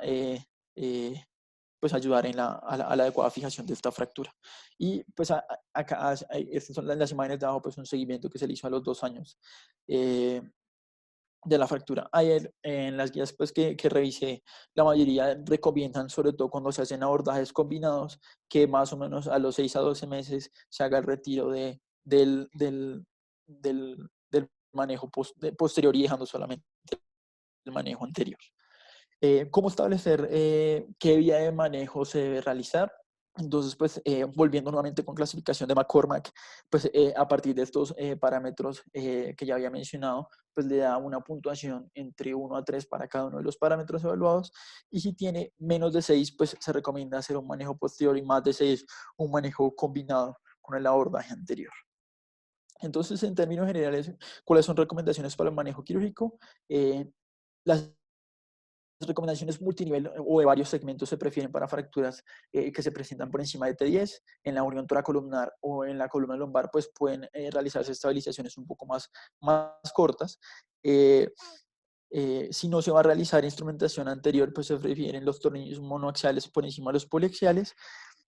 pues ayudar a la adecuada fijación de esta fractura. Y pues acá, estas son las imágenes de abajo, pues un seguimiento que se le hizo a los 2 años. De la fractura. Ayer en las guías pues, que revisé, la mayoría recomiendan, sobre todo cuando se hacen abordajes combinados, que más o menos a los 6 a 12 meses se haga el retiro del manejo posterior y dejando solamente el manejo anterior. ¿Cómo establecer qué vía de manejo se debe realizar? Entonces, pues, volviendo nuevamente con clasificación de McCormack, pues, a partir de estos parámetros que ya había mencionado, pues le da una puntuación entre 1 a 3 para cada uno de los parámetros evaluados, y si tiene menos de 6, pues se recomienda hacer un manejo posterior, y más de 6, un manejo combinado con el abordaje anterior. Entonces, en términos generales, ¿cuáles son recomendaciones para el manejo quirúrgico? Las recomendaciones multinivel o de varios segmentos se prefieren para fracturas que se presentan por encima de T10. En la unión toracolumnar o en la columna lumbar, pues pueden realizarse estabilizaciones un poco más cortas. Si no se va a realizar instrumentación anterior, pues se prefieren los tornillos monoaxiales por encima de los poliaxiales.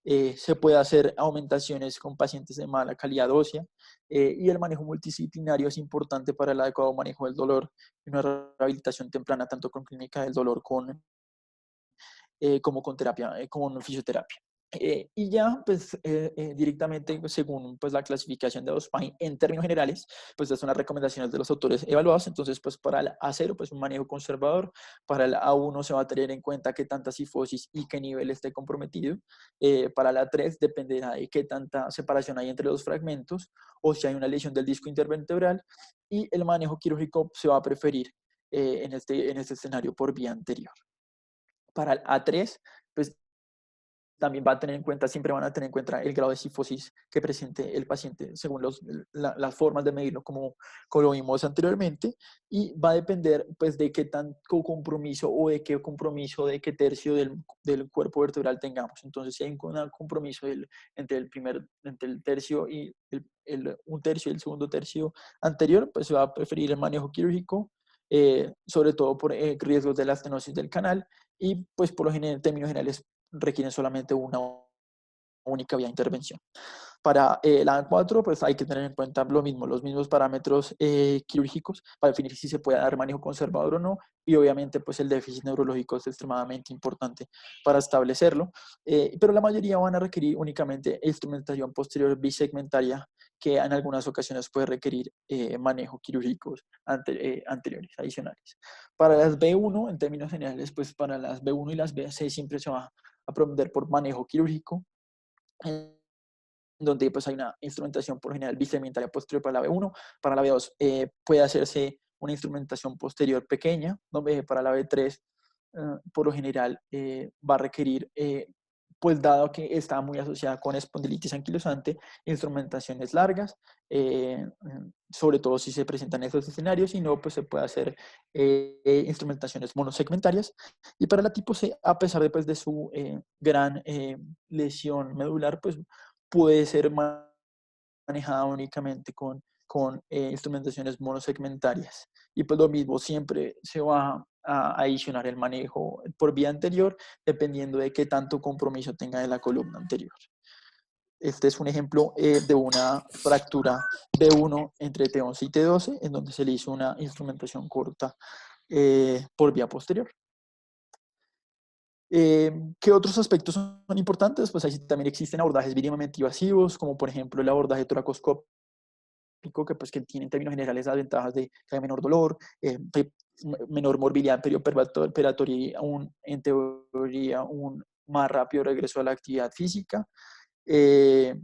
Se puede hacer aumentaciones con pacientes de mala calidad ósea, y el manejo multidisciplinario es importante para el adecuado manejo del dolor y una rehabilitación temprana, tanto con clínica del dolor como con terapia, como fisioterapia. Y ya, pues, directamente, según pues, la clasificación de Ospine, en términos generales, pues, estas son las recomendaciones de los autores evaluados. Entonces, pues, para el A0, pues, un manejo conservador. Para el A1 se va a tener en cuenta qué tanta cifosis y qué nivel esté comprometido. Para la A3 dependerá de qué tanta separación hay entre los fragmentos o si hay una lesión del disco intervertebral. Y el manejo quirúrgico se va a preferir en este escenario por vía anterior. Para el A3, pues también va a tener en cuenta, siempre van a tener en cuenta el grado de cifosis que presente el paciente según las formas de medirlo como lo vimos anteriormente, y va a depender pues de qué tanto compromiso o de qué compromiso, de qué tercio del cuerpo vertebral tengamos. Entonces, si hay un compromiso entre el tercio y un tercio y el segundo tercio anterior, pues se va a preferir el manejo quirúrgico, sobre todo por riesgos de la estenosis del canal, y pues por lo general, en términos generales, requieren solamente una única vía de intervención. Para la A4, pues hay que tener en cuenta lo mismo, los mismos parámetros quirúrgicos para definir si se puede dar manejo conservador o no, y obviamente pues el déficit neurológico es extremadamente importante para establecerlo, pero la mayoría van a requerir únicamente instrumentación posterior bisegmentaria, que en algunas ocasiones puede requerir manejo quirúrgicos anteriores, adicionales. Para las B1, en términos generales, pues para las B1 y las B6 siempre se va a proceder por manejo quirúrgico, donde pues hay una instrumentación por lo general bisegmentaria posterior para la B1. Para la B2 puede hacerse una instrumentación posterior pequeña, donde para la B3 por lo general va a requerir, pues dado que está muy asociada con espondilitis anquilosante, instrumentaciones largas, sobre todo si se presentan esos escenarios, y no, pues se puede hacer instrumentaciones monosegmentarias. Y para la tipo C, a pesar de, pues, de su gran lesión medular, pues puede ser manejada únicamente con instrumentaciones monosegmentarias. Y pues lo mismo, siempre se va a adicionar el manejo por vía anterior, dependiendo de qué tanto compromiso tenga de la columna anterior. Este es un ejemplo de una fractura B1 entre T11 y T12, en donde se le hizo una instrumentación corta por vía posterior. ¿Qué otros aspectos son importantes? Pues ahí también existen abordajes mínimamente invasivos, como por ejemplo el abordaje toracoscópico, que, pues, que tiene en términos generales las ventajas de que hay menor dolor, menor morbilidad perioperatoria, en teoría un más rápido regreso a la actividad física, eh,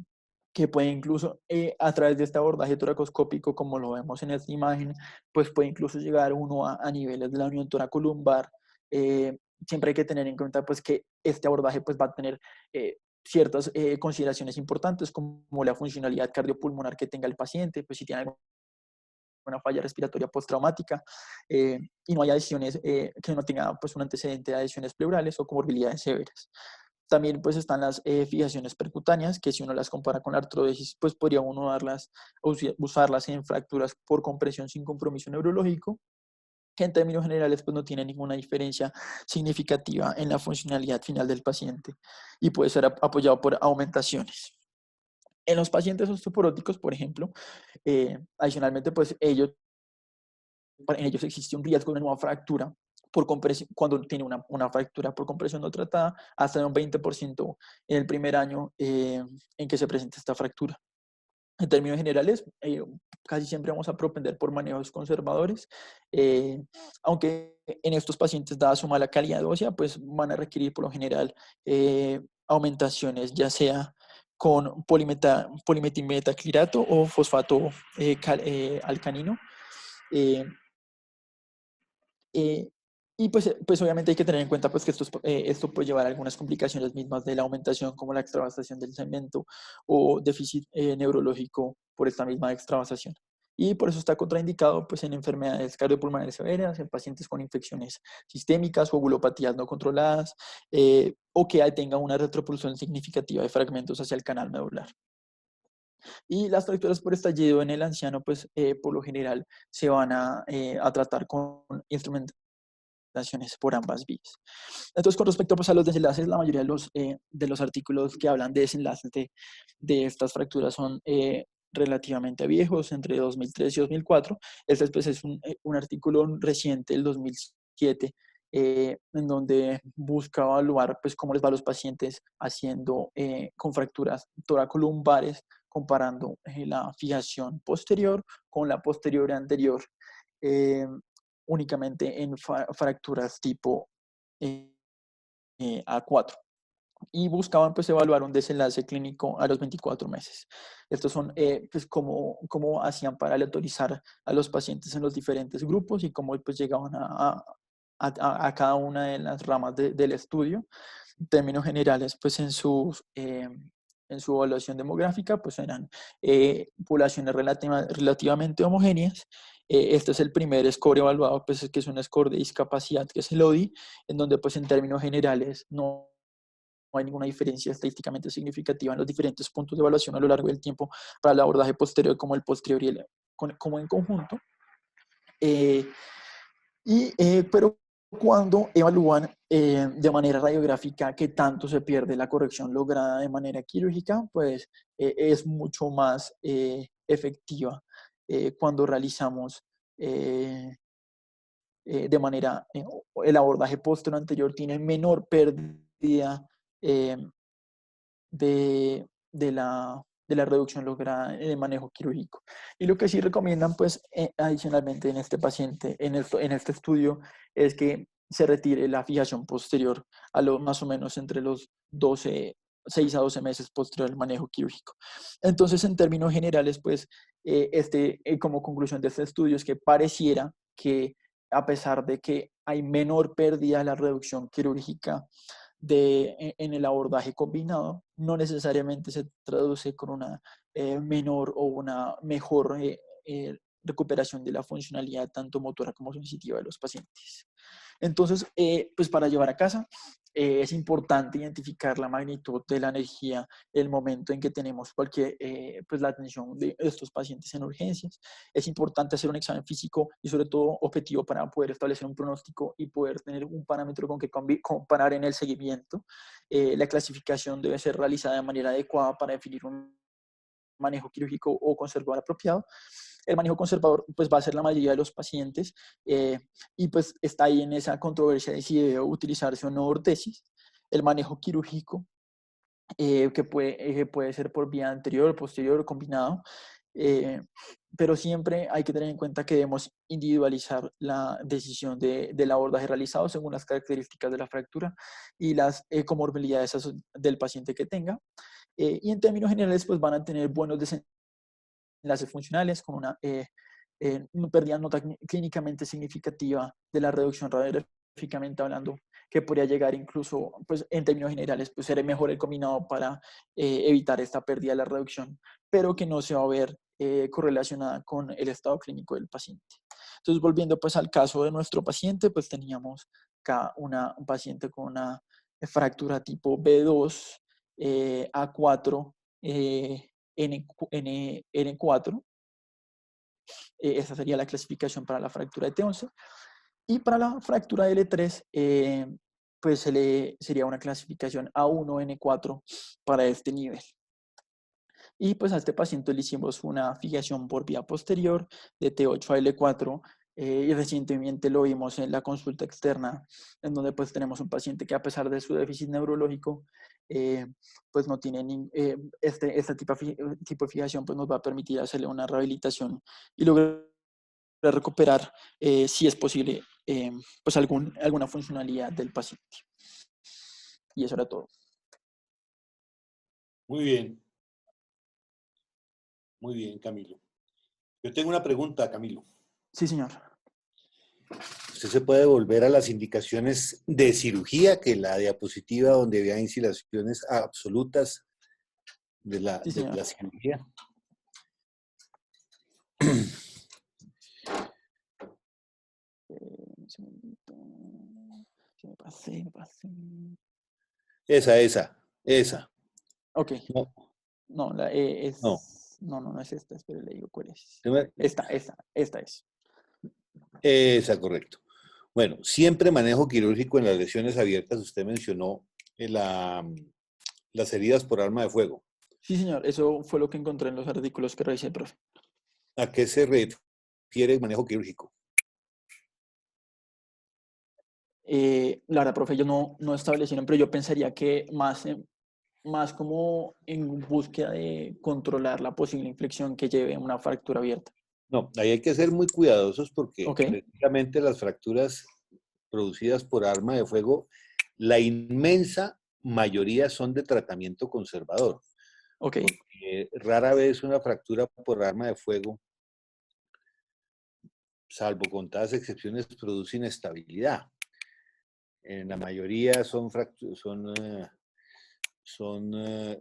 que puede incluso, a través de este abordaje toracoscópico, como lo vemos en esta imagen, pues puede incluso llegar uno a niveles de la unión toracolumbar. Siempre hay que tener en cuenta pues que este abordaje pues va a tener ciertas consideraciones importantes, como la funcionalidad cardiopulmonar que tenga el paciente, pues si tiene alguna falla respiratoria postraumática, y no hay adhesiones, que no tenga pues un antecedente de adhesiones pleurales o comorbilidades severas. También pues están las fijaciones percutáneas, que si uno las compara con la artrodesis, pues podría uno usarlas en fracturas por compresión sin compromiso neurológico, que en términos generales pues no tiene ninguna diferencia significativa en la funcionalidad final del paciente y puede ser apoyado por aumentaciones. En los pacientes osteoporóticos, por ejemplo, adicionalmente, pues en ellos existe un riesgo de una nueva fractura por compresión, cuando tiene una fractura por compresión no tratada, hasta de un 20% en el primer año en que se presenta esta fractura. En términos generales, casi siempre vamos a propender por manejos conservadores, aunque en estos pacientes, dada su mala calidad ósea, pues van a requerir por lo general aumentaciones, ya sea con polimetilmetaclirato o fosfato alcanino. Eh, eh, y pues obviamente hay que tener en cuenta pues que esto puede llevar a algunas complicaciones mismas de la aumentación, como la extravasación del cemento o déficit neurológico por esta misma extravasación. Y por eso está contraindicado pues en enfermedades cardiopulmonares severas, en pacientes con infecciones sistémicas o ovulopatías no controladas, o que tenga una retropulsión significativa de fragmentos hacia el canal medular. Y las fracturas por estallido en el anciano, pues por lo general se van a tratar con instrumentos por ambas vías. Entonces, con respecto pues, a los desenlaces, la mayoría de los artículos que hablan de desenlaces de estas fracturas son relativamente viejos, entre 2003 y 2004. Este pues, es un artículo reciente, del 2007, en donde busca evaluar pues, cómo les va a los pacientes haciendo con fracturas toracolumbares, comparando la fijación posterior con la posterior anterior. Únicamente en fracturas tipo A4, y buscaban pues evaluar un desenlace clínico a los 24 meses. Estos son pues cómo hacían para aleatorizar a los pacientes en los diferentes grupos y cómo pues llegaban a cada una de las ramas del estudio. En términos generales, pues en sus en su evaluación demográfica, pues eran poblaciones relativamente homogéneas. Este es el primer score evaluado, pues que es un score de discapacidad, que es el ODI, en donde pues en términos generales no hay ninguna diferencia estadísticamente significativa en los diferentes puntos de evaluación a lo largo del tiempo para el abordaje posterior como el posterior y como en conjunto. Pero cuando evalúan de manera radiográfica qué tanto se pierde la corrección lograda de manera quirúrgica, pues es mucho más efectiva cuando realizamos de manera, el abordaje posterior anterior tiene menor pérdida eh, de la reducción lograda en el manejo quirúrgico. Y lo que sí recomiendan, pues, adicionalmente en este paciente, en este estudio, es que se retire la fijación posterior a lo más o menos entre los 6 a 12 meses posterior al manejo quirúrgico. Entonces, en términos generales, pues, como conclusión de este estudio es que pareciera que a pesar de que hay menor pérdida de la reducción quirúrgica en el abordaje combinado, no necesariamente se traduce con una menor o una mejor recuperación de la funcionalidad tanto motora como sensitiva de los pacientes. Entonces, pues para llevar a casa, es importante identificar la magnitud de la energía, el momento en que tenemos pues la atención de estos pacientes en urgencias. Es importante hacer un examen físico y sobre todo objetivo para poder establecer un pronóstico y poder tener un parámetro con que comparar en el seguimiento. La clasificación debe ser realizada de manera adecuada para definir un manejo quirúrgico o conservador apropiado. El manejo conservador pues va a ser la mayoría de los pacientes y pues está ahí en esa controversia de si debe utilizarse o no ortesis. El manejo quirúrgico que puede ser por vía anterior, posterior o combinado, pero siempre hay que tener en cuenta que debemos individualizar la decisión del abordaje realizado según las características de la fractura y las comorbilidades del paciente que tenga. Y en términos generales, pues van a tener buenos desenlaces funcionales con una pérdida nota clínicamente significativa de la reducción radiográficamente hablando, que podría llegar incluso, pues en términos generales, pues ser mejor el combinado para evitar esta pérdida de la reducción, pero que no se va a ver correlacionada con el estado clínico del paciente. Entonces, volviendo pues al caso de nuestro paciente, pues teníamos acá un paciente con una fractura tipo B2, A4, N4. Esa sería la clasificación para la fractura de T11. Y para la fractura de L3, pues sería una clasificación A1N4 para este nivel. Y pues a este paciente le hicimos una fijación por vía posterior de T8 a L4 y recientemente lo vimos en la consulta externa, en donde pues tenemos un paciente que a pesar de su déficit neurológico, pues no tiene este tipo de fijación pues nos va a permitir hacerle una rehabilitación y lograr recuperar, si es posible, pues alguna funcionalidad del paciente. Y eso era todo. Muy bien, Camilo. Yo tengo una pregunta, Camilo. Sí, señor. ¿Usted se puede volver a las indicaciones de cirugía, que la diapositiva donde había instalaciones absolutas de la, Sí, de señor. la cirugía? Un segundito. Me pasé. Esa. Ok. No, No, no. no es esta. Espera, le digo cuál es. ¿Se me- Esta es. Esa, correcto. Bueno, siempre manejo quirúrgico en las lesiones abiertas. Usted mencionó las heridas por arma de fuego. Sí, señor. Eso fue lo que encontré en los artículos que revisé, profe. ¿A qué se refiere el manejo quirúrgico? La verdad, profe, ellos no establecieron, pero yo pensaría que más como en búsqueda de controlar la posible inflexión que lleve a una fractura abierta. No, ahí hay que ser muy cuidadosos porque Ok, precisamente las fracturas producidas por arma de fuego, la inmensa mayoría son de tratamiento conservador. ok, Porque rara vez una fractura por arma de fuego, salvo contadas excepciones, produce inestabilidad. En la mayoría son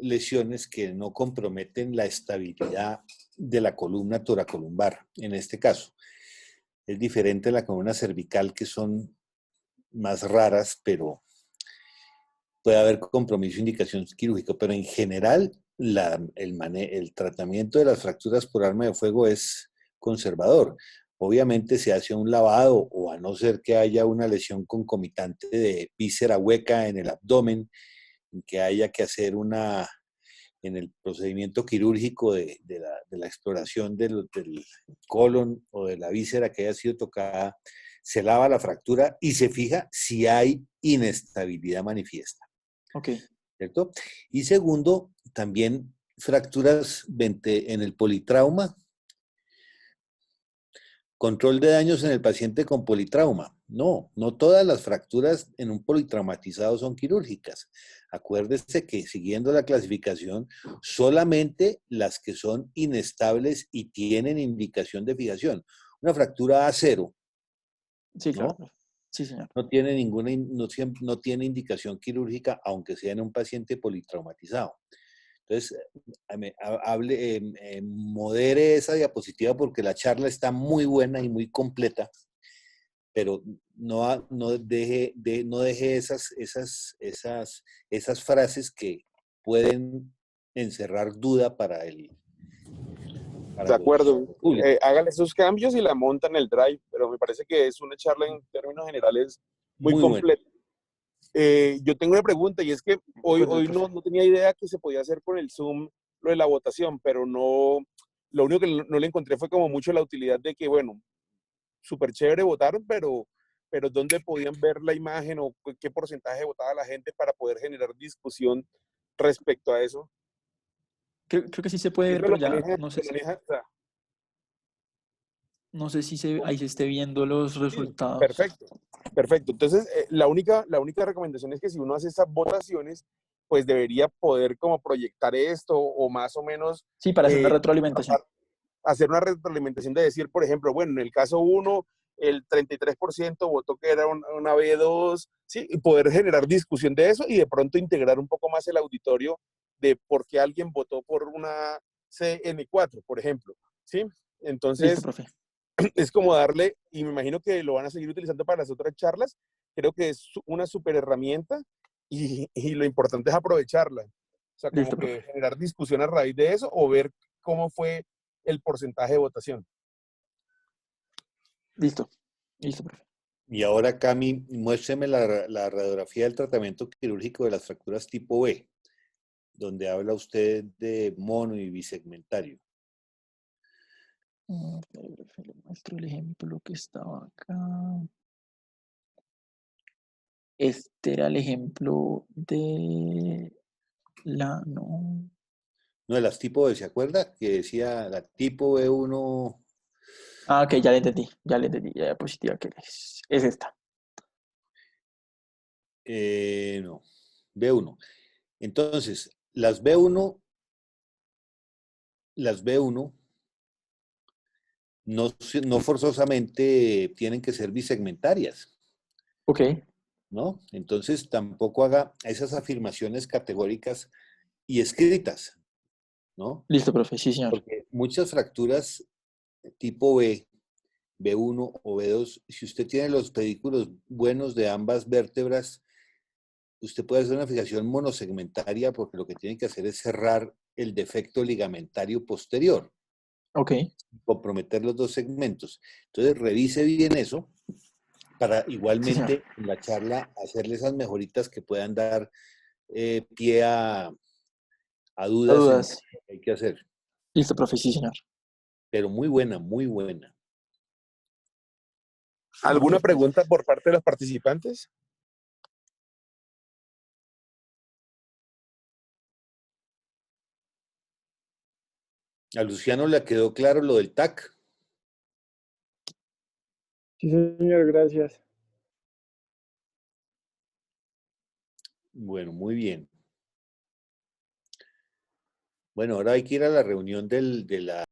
lesiones que no comprometen la estabilidad de la columna toracolumbar, en este caso. Es diferente a la columna cervical, que son más raras, pero puede haber compromiso e indicación quirúrgica. Pero en general, el tratamiento de las fracturas por arma de fuego es conservador. Obviamente se hace un lavado, o a no ser que haya una lesión concomitante de víscera hueca en el abdomen, que haya que hacer en el procedimiento quirúrgico de la exploración del colon o de la víscera que haya sido tocada, se lava la fractura y se fija si hay inestabilidad manifiesta. Ok. ¿Cierto? Y segundo, también fracturas en el politrauma. Control de daños en el paciente con politrauma. No, no todas las fracturas en un politraumatizado son quirúrgicas. Acuérdese que, siguiendo la clasificación, solamente las que son inestables y tienen indicación de fijación. Una fractura A0, Sí, claro. ¿no? Sí, señor. No tiene no tiene indicación quirúrgica, aunque sea en un paciente politraumatizado. Entonces, modere esa diapositiva porque la charla está muy buena y muy completa, pero no deje esas frases que pueden encerrar duda para De acuerdo. el público. Hágale esos cambios y la monta en el Drive, pero me parece que es una charla en términos generales muy Muy buena. completa. Yo tengo una pregunta y es que hoy no tenía idea que se podía hacer con el Zoom lo de la votación, pero no, lo único que no le encontré fue como mucho la utilidad de que, bueno, súper chévere votar, pero ¿dónde podían ver la imagen o qué porcentaje votaba la gente para poder generar discusión respecto a eso? Creo que sí se puede ver, Eso pero lo ya maneja, no sé, lo maneja, o sea, no sé si ahí se esté viendo los sí, resultados. perfecto, perfecto. Entonces, la única recomendación es que si uno hace esas votaciones, pues debería poder como proyectar esto o más o menos Sí, para hacer una eh, retroalimentación. hacer una retroalimentación de decir, por ejemplo, bueno, en el caso 1, el 33% votó que era una B2, ¿sí? Y poder generar discusión de eso y de pronto integrar un poco más el auditorio de por qué alguien votó por una CN4, por ejemplo, ¿sí? Listo, Entonces, profe. es como darle, y me imagino que lo van a seguir utilizando para las otras charlas, creo que es una súper herramienta y lo importante es aprovecharla. O sea, como Listo, que profe. generar discusión a raíz de eso o ver cómo fue el porcentaje de votación. Listo. Listo, profe. Y ahora, Cami, muéstreme la radiografía del tratamiento quirúrgico de las fracturas tipo B, donde habla usted de mono y bisegmentario. Profe, le muestro el ejemplo que estaba acá. Este era el ejemplo de no. No, de las tipo B, ¿se acuerda? Que decía la tipo B1. Ah, ok, ya le entendí. Ya le entendí. Ya diapositiva que es esta. No, B1. Entonces, las B1 no forzosamente tienen que ser bisegmentarias, Ok. ¿no? Entonces, tampoco haga esas afirmaciones categóricas y escritas, ¿no? Listo, profe. Sí, señor. Porque muchas fracturas tipo B, B1 o B2, si usted tiene los pedículos buenos de ambas vértebras, usted puede hacer una fijación monosegmentaria porque lo que tiene que hacer es cerrar el defecto ligamentario posterior, Ok. comprometer los dos segmentos. Entonces, revise bien eso para Sí, señor. igualmente en la charla hacerle esas mejoritas que puedan dar pie a No dudas en dudas. lo que hay que hacer. Listo, profe. Sí, señor. Pero muy buena, muy buena. ¿Alguna pregunta por parte de los participantes? A Luciano le quedó claro lo del TAC. Sí, señor, gracias. Bueno, muy bien. Bueno, ahora hay que ir a la reunión de la